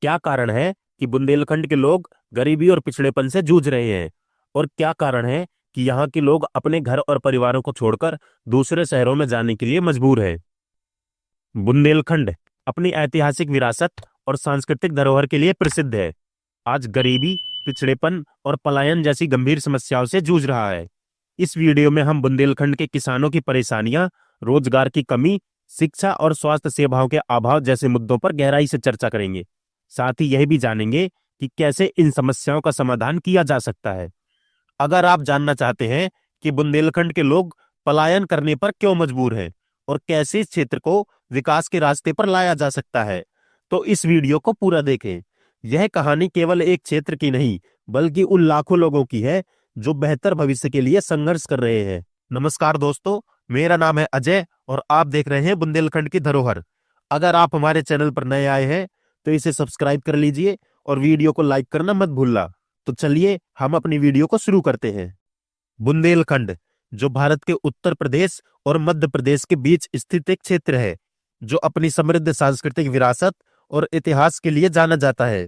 क्या कारण है कि बुंदेलखंड के लोग गरीबी और पिछड़ेपन से जूझ रहे हैं? और क्या कारण है कि यहाँ के लोग अपने घर और परिवारों को छोड़कर दूसरे शहरों में जाने के लिए मजबूर है? बुंदेलखंड अपनी ऐतिहासिक विरासत और सांस्कृतिक धरोहर के लिए प्रसिद्ध है। आज गरीबी, पिछड़ेपन और पलायन जैसी गंभीर समस्याओं से जूझ रहा है। इस वीडियो में हम बुंदेलखंड के किसानों की परेशानियां, रोजगार की कमी, शिक्षा और स्वास्थ्य सेवाओं के अभाव जैसे मुद्दों पर गहराई से चर्चा करेंगे। साथ ही यह भी जानेंगे कि कैसे इन समस्याओं का समाधान किया जा सकता है। अगर आप जानना चाहते हैं कि बुंदेलखंड के लोग पलायन करने पर क्यों मजबूर हैं और कैसे इस क्षेत्र को विकास के रास्ते पर लाया जा सकता है, तो इस वीडियो को पूरा देखें। यह कहानी केवल एक क्षेत्र की नहीं, बल्कि उन लाखों लोगों की है जो बेहतर भविष्य के लिए संघर्ष कर रहे हैं। नमस्कार दोस्तों, मेरा नाम है अजय और आप देख रहे हैं बुंदेलखंड की धरोहर। अगर आप हमारे चैनल पर नए आए हैं तो इसे सब्सक्राइब कर लीजिए और वीडियो को लाइक करना मत भूलना। तो चलिए हम अपनी वीडियो को शुरू करते हैं। बुंदेलखंड, जो भारत के उत्तर प्रदेश और मध्य प्रदेश के बीच स्थित एक क्षेत्र है, जो अपनी समृद्ध सांस्कृतिक विरासत और इतिहास के लिए जाना जाता है।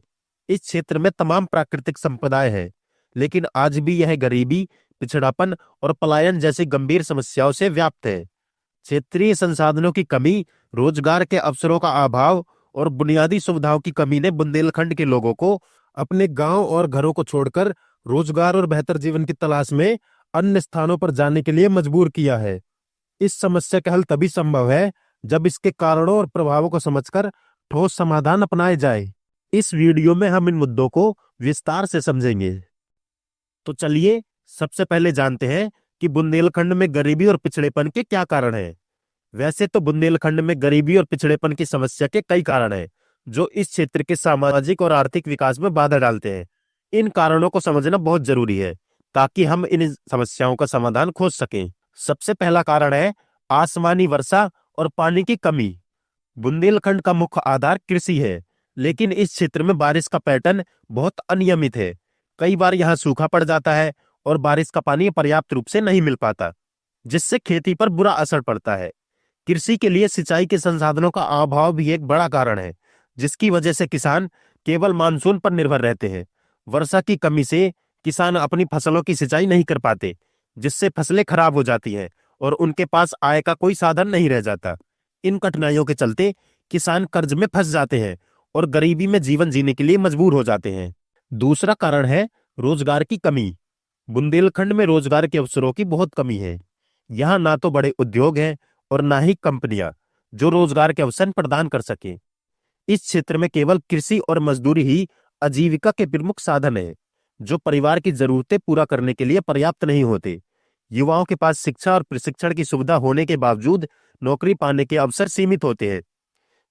इस क्षेत्र में तमाम प्राकृतिक संपदाएं हैं, लेकिन आज भी यह गरीबी, पिछड़ापन और पलायन जैसी गंभीर समस्याओं से व्याप्त है। क्षेत्रीय संसाधनों की कमी, रोजगार के अवसरों का अभाव और बुनियादी सुविधाओं की कमी ने बुंदेलखंड के लोगों को अपने गांव और घरों को छोड़कर रोजगार और बेहतर जीवन की तलाश में अन्य स्थानों पर जाने के लिए मजबूर किया है। इस समस्या का हल तभी संभव है जब इसके कारणों और प्रभावों को समझकर ठोस समाधान अपनाए जाए। इस वीडियो में हम इन मुद्दों को विस्तार से समझेंगे। तो चलिए सबसे पहले जानते हैं कि बुंदेलखंड में गरीबी और पिछड़ेपन के क्या कारण हैं। वैसे तो बुंदेलखंड में गरीबी और पिछड़ेपन की समस्या के कई कारण हैं, जो इस क्षेत्र के सामाजिक और आर्थिक विकास में बाधा डालते हैं। इन कारणों को समझना बहुत जरूरी है ताकि हम इन समस्याओं का समाधान खोज सकें। सबसे पहला कारण है आसमानी वर्षा और पानी की कमी। बुंदेलखंड का मुख्य आधार कृषि है, लेकिन इस क्षेत्र में बारिश का पैटर्न बहुत अनियमित है। कई बार यहाँ सूखा पड़ जाता है और बारिश का पानी पर्याप्त रूप से नहीं मिल पाता, जिससे खेती पर बुरा असर पड़ता है। कृषि के लिए सिंचाई के संसाधनों का अभाव भी एक बड़ा कारण है, जिसकी वजह से किसान केवल मानसून पर निर्भर रहते हैं। वर्षा की कमी से किसान अपनी फसलों की सिंचाई नहीं कर पाते, जिससे फसलें खराब हो जाती हैं और उनके पास आय का कोई साधन नहीं रह जाता। इन कठिनाइयों के चलते किसान कर्ज में फंस जाते हैं और गरीबी में जीवन जीने के लिए मजबूर हो जाते हैं। दूसरा कारण है रोजगार की कमी। बुंदेलखंड में रोजगार के अवसरों की बहुत कमी है। यहाँ ना तो बड़े उद्योग हैं और ना ही कंपनियां जो रोजगार के अवसर प्रदान कर सके। इस क्षेत्र में केवल कृषि और मजदूरी ही आजीविका के प्रमुख साधन है, जो परिवार की जरूरतें पूरा करने के लिए पर्याप्त नहीं होते। युवाओं के पास शिक्षा और प्रशिक्षण की सुविधा होने के बावजूद नौकरी पाने के अवसर सीमित होते हैं,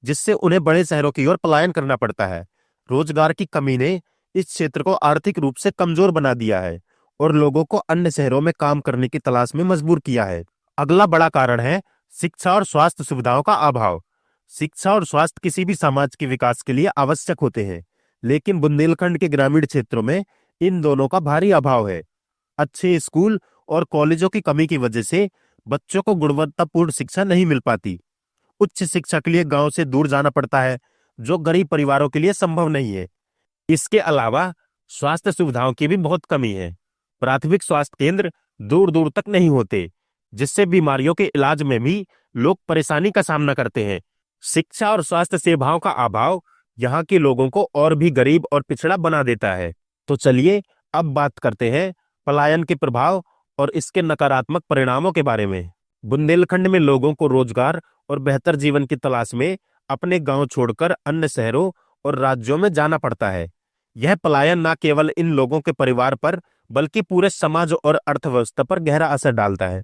जिससे उन्हें बड़े शहरों की ओर पलायन करना पड़ता है। रोजगार की कमी ने इस क्षेत्र को आर्थिक रूप से कमजोर बना दिया है और लोगों को अन्य शहरों में काम करने की तलाश में मजबूर किया है। अगला बड़ा कारण है शिक्षा और स्वास्थ्य सुविधाओं का अभाव। शिक्षा और स्वास्थ्य किसी भी समाज के विकास के लिए आवश्यक होते हैं, लेकिन बुंदेलखंड के ग्रामीण क्षेत्रों में इन दोनों का भारी अभाव है। अच्छे स्कूल और कॉलेजों की कमी की वजह से बच्चों को गुणवत्तापूर्ण शिक्षा नहीं मिल पाती। उच्च शिक्षा के लिए गांव से दूर जाना पड़ता है, जो गरीब परिवारों के लिए संभव नहीं है। इसके अलावा स्वास्थ्य सुविधाओं की भी बहुत कमी है। प्राथमिक स्वास्थ्य केंद्र दूर दूर तक नहीं होते, जिससे बीमारियों के इलाज में भी लोग परेशानी का सामना करते हैं। शिक्षा और स्वास्थ्य सेवाओं का अभाव यहाँ के लोगों को और भी गरीब और पिछड़ा बना देता है। तो चलिए अब बात करते हैं पलायन के प्रभाव और इसके नकारात्मक परिणामों के बारे में। बुंदेलखंड में लोगों को रोजगार और बेहतर जीवन की तलाश में अपने गांव छोड़कर अन्य शहरों और राज्यों में जाना पड़ता है। यह पलायन न केवल इन लोगों के परिवार पर, बल्कि पूरे समाज और अर्थव्यवस्था पर गहरा असर डालता है।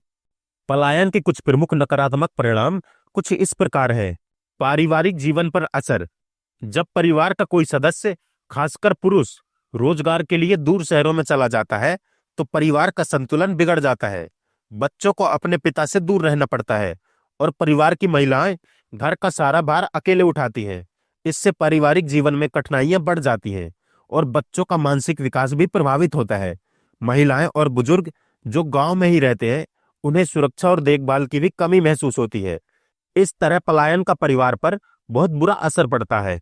पलायन के कुछ प्रमुख नकारात्मक परिणाम कुछ इस प्रकार है। पारिवारिक जीवन पर असर। जब परिवार का कोई सदस्य, खासकर पुरुष, रोजगार के लिए दूर शहरों में चला जाता है, तो परिवार का संतुलन बिगड़ जाता है। बच्चों को अपने पिता से दूर रहना पड़ता है और परिवार की महिलाएं घर का सारा भार अकेले उठाती हैं। इससे पारिवारिक जीवन में कठिनाइयां बढ़ जाती हैं और बच्चों का मानसिक विकास भी प्रभावित होता है। महिलाएं और बुजुर्ग जो गांव में ही रहते हैं, उन्हें सुरक्षा और देखभाल की भी कमी महसूस होती है। इस तरह पलायन का परिवार पर बहुत बुरा असर पड़ता है।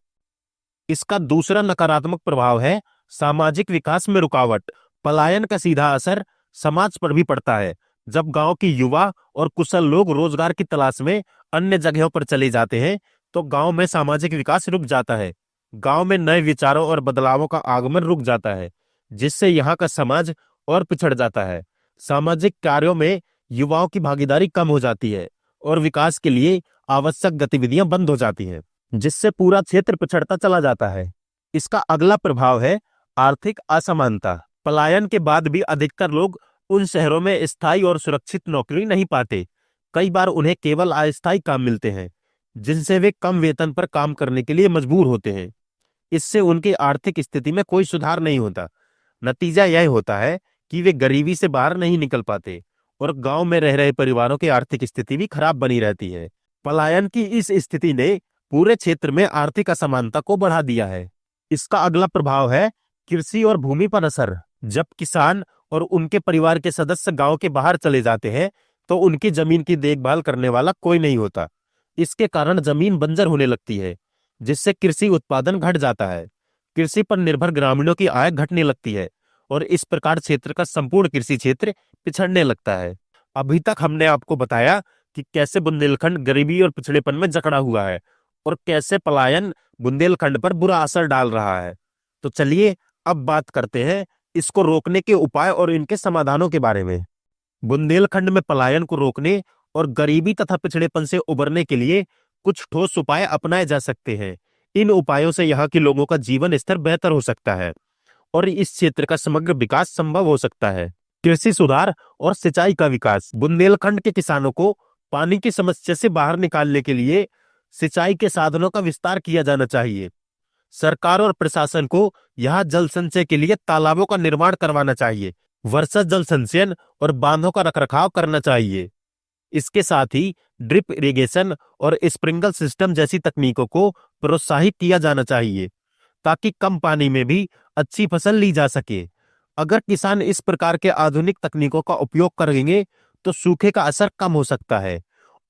इसका दूसरा नकारात्मक प्रभाव है सामाजिक विकास में रुकावट। पलायन का सीधा असर समाज पर भी पड़ता है। जब गांव के युवा और कुशल लोग रोजगार की तलाश में अन्य जगहों पर चले जाते हैं तो गांव में सामाजिक विकास रुक जाता है। गांव में नए विचारों और बदलावों का आगमन रुक जाता है, जिससे यहाँ का समाज और पिछड़ जाता है। सामाजिक कार्यों में युवाओं की भागीदारी कम हो जाती है और विकास के लिए आवश्यक गतिविधियां बंद हो जाती हैं, जिससे पूरा क्षेत्र पिछड़ता चला जाता है। इसका अगला प्रभाव है आर्थिक असमानता। पलायन के बाद भी अधिकतर लोग उन शहरों में स्थायी और सुरक्षित नौकरी नहीं पाते। कई बार उन्हें केवल अस्थायी काम मिलते हैं, जिनसे वे कम वेतन पर काम करने के लिए मजबूर होते हैं। इससे उनकी आर्थिक स्थिति में कोई सुधार नहीं होता। नतीजा यह होता है कि वे गरीबी से बाहर नहीं निकल पाते और गांव में रह रहे परिवारों की आर्थिक स्थिति भी खराब बनी रहती है। पलायन की इस स्थिति ने पूरे क्षेत्र में आर्थिक असमानता को बढ़ा दिया है। इसका अगला प्रभाव है कृषि और भूमि पर असर। जब किसान और उनके परिवार के सदस्य गांव के बाहर चले जाते हैं तो उनकी जमीन की देखभाल करने वाला कोई नहीं होता। इसके कारण जमीन बंजर होने लगती है, जिससे कृषि उत्पादन घट जाता है। कृषि पर निर्भर ग्रामीणों की आय घटने लगती है और इस प्रकार क्षेत्र का संपूर्ण कृषि क्षेत्र पिछड़ने लगता है। अभी तक हमने आपको बताया कि कैसे बुंदेलखंड गरीबी और पिछड़ेपन में जकड़ा हुआ है और कैसे पलायन बुंदेलखंड पर बुरा असर डाल रहा है। तो चलिए अब बात करते हैं इसको रोकने के उपाय और इनके समाधानों के बारे में। बुंदेलखंड में पलायन को रोकने और गरीबी तथा पिछड़ेपन से उबरने के लिए कुछ ठोस उपाय अपनाए जा सकते हैं। इन उपायों से यहाँ के लोगों का जीवन स्तर बेहतर हो सकता है और इस क्षेत्र का समग्र विकास संभव हो सकता है। कृषि सुधार और सिंचाई का विकास। बुंदेलखंड के किसानों को पानी की समस्या से बाहर निकालने के लिए सिंचाई के साधनों का विस्तार किया जाना चाहिए। सरकार और प्रशासन को यहाँ जल संचय के लिए तालाबों का निर्माण करवाना चाहिए। वर्षा जल संचयन और बांधों का रखरखाव करना चाहिए। इसके साथ ही ड्रिप इरिगेशन और स्प्रिंकल सिस्टम जैसी तकनीकों को प्रोत्साहित किया जाना चाहिए, ताकि कम पानी में भी अच्छी फसल ली जा सके। अगर किसान इस प्रकार के आधुनिक तकनीकों का उपयोग करेंगे तो सूखे का असर कम हो सकता है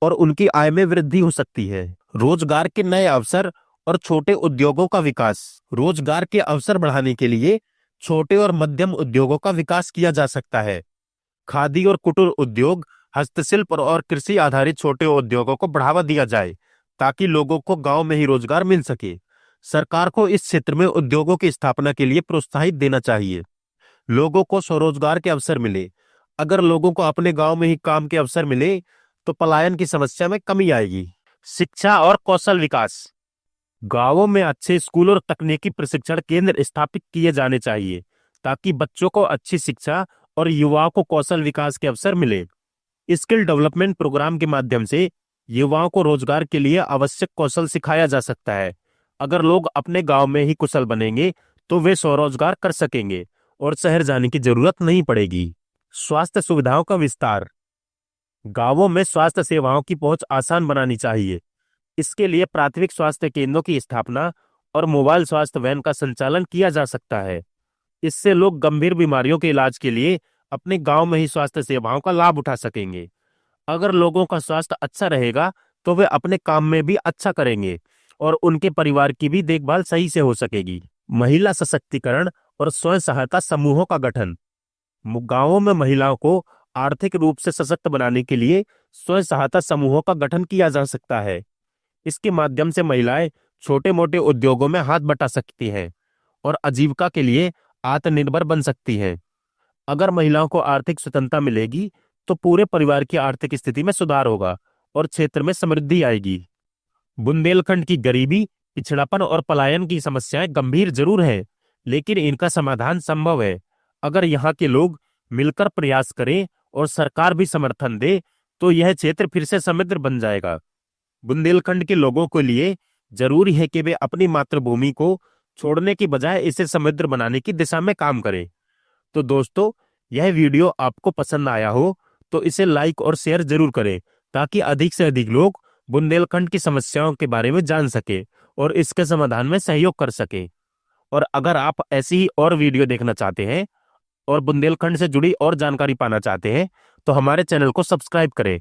और उनकी आय में वृद्धि हो सकती है। रोजगार के नए अवसर और छोटे उद्योगों का विकास। रोजगार के अवसर बढ़ाने के लिए छोटे और मध्यम उद्योगों का विकास किया जा सकता है। खादी और कुटीर उद्योग, हस्तशिल्प और कृषि आधारित छोटे उद्योगों को बढ़ावा दिया जाए, ताकि लोगों को गांव में ही रोजगार मिल सके। सरकार को इस क्षेत्र में उद्योगों की स्थापना के लिए प्रोत्साहित देना चाहिए। लोगों को स्वरोजगार के अवसर मिले। अगर लोगों को अपने गांव में ही काम के अवसर मिले तो पलायन की समस्या में कमी आएगी। शिक्षा और कौशल विकास। गांवों में अच्छे स्कूल और तकनीकी प्रशिक्षण केंद्र स्थापित किए जाने चाहिए, ताकि बच्चों को अच्छी शिक्षा और युवाओं को कौशल विकास के अवसर मिले। स्किल डेवलपमेंट प्रोग्राम के माध्यम से युवाओं को रोजगार के लिए आवश्यक कौशल सिखाया जा सकता है। अगर लोग अपने गांव में ही कुशल बनेंगे तो वे स्वरोजगार कर सकेंगे और शहर जाने की जरूरत नहीं पड़ेगी। स्वास्थ्य सुविधाओं का विस्तार। गांवों में स्वास्थ्य सेवाओं की पहुंच आसान बनानी चाहिए। इसके लिए प्राथमिक स्वास्थ्य केंद्रों की स्थापना और मोबाइल स्वास्थ्य वैन का संचालन किया जा सकता है। इससे लोग गंभीर बीमारियों के इलाज के लिए अपने गांव में ही स्वास्थ्य सेवाओं का लाभ उठा सकेंगे। अगर लोगों का स्वास्थ्य अच्छा रहेगा तो वे अपने काम में भी अच्छा करेंगे और उनके परिवार की भी देखभाल सही से हो सकेगी। महिला सशक्तिकरण और स्वयं सहायता समूहों का गठन। गांवों में महिलाओं को आर्थिक रूप से सशक्त बनाने के लिए स्वयं सहायता समूहों का गठन किया जा सकता है। इसके माध्यम से महिलाएं छोटे मोटे उद्योगों में हाथ बटा सकती हैं और आजीविका के लिए आत्मनिर्भर बन सकती हैं। अगर महिलाओं को आर्थिक स्वतंत्रता मिलेगी तो पूरे परिवार की आर्थिक स्थिति में सुधार होगा और क्षेत्र में समृद्धि आएगी। बुंदेलखंड की गरीबी, पिछड़ापन और पलायन की समस्याएं गंभीर जरूर हैं, लेकिन इनका समाधान संभव है। अगर यहाँ के लोग मिलकर प्रयास करें और सरकार भी समर्थन दे तो यह क्षेत्र फिर से समृद्ध बन जाएगा। बुंदेलखंड के लोगों के लिए जरूरी है कि वे अपनी मातृभूमि को छोड़ने की बजाय इसे समृद्ध बनाने की दिशा में काम करें। तो दोस्तों, यह वीडियो आपको पसंद आया हो तो इसे लाइक और शेयर जरूर करें, ताकि अधिक से अधिक लोग बुंदेलखंड की समस्याओं के बारे में जान सके और इसके समाधान में सहयोग कर सके। और अगर आप ऐसी ही और वीडियो देखना चाहते हैं और बुंदेलखंड से जुड़ी और जानकारी पाना चाहते हैं तो हमारे चैनल को सब्सक्राइब करें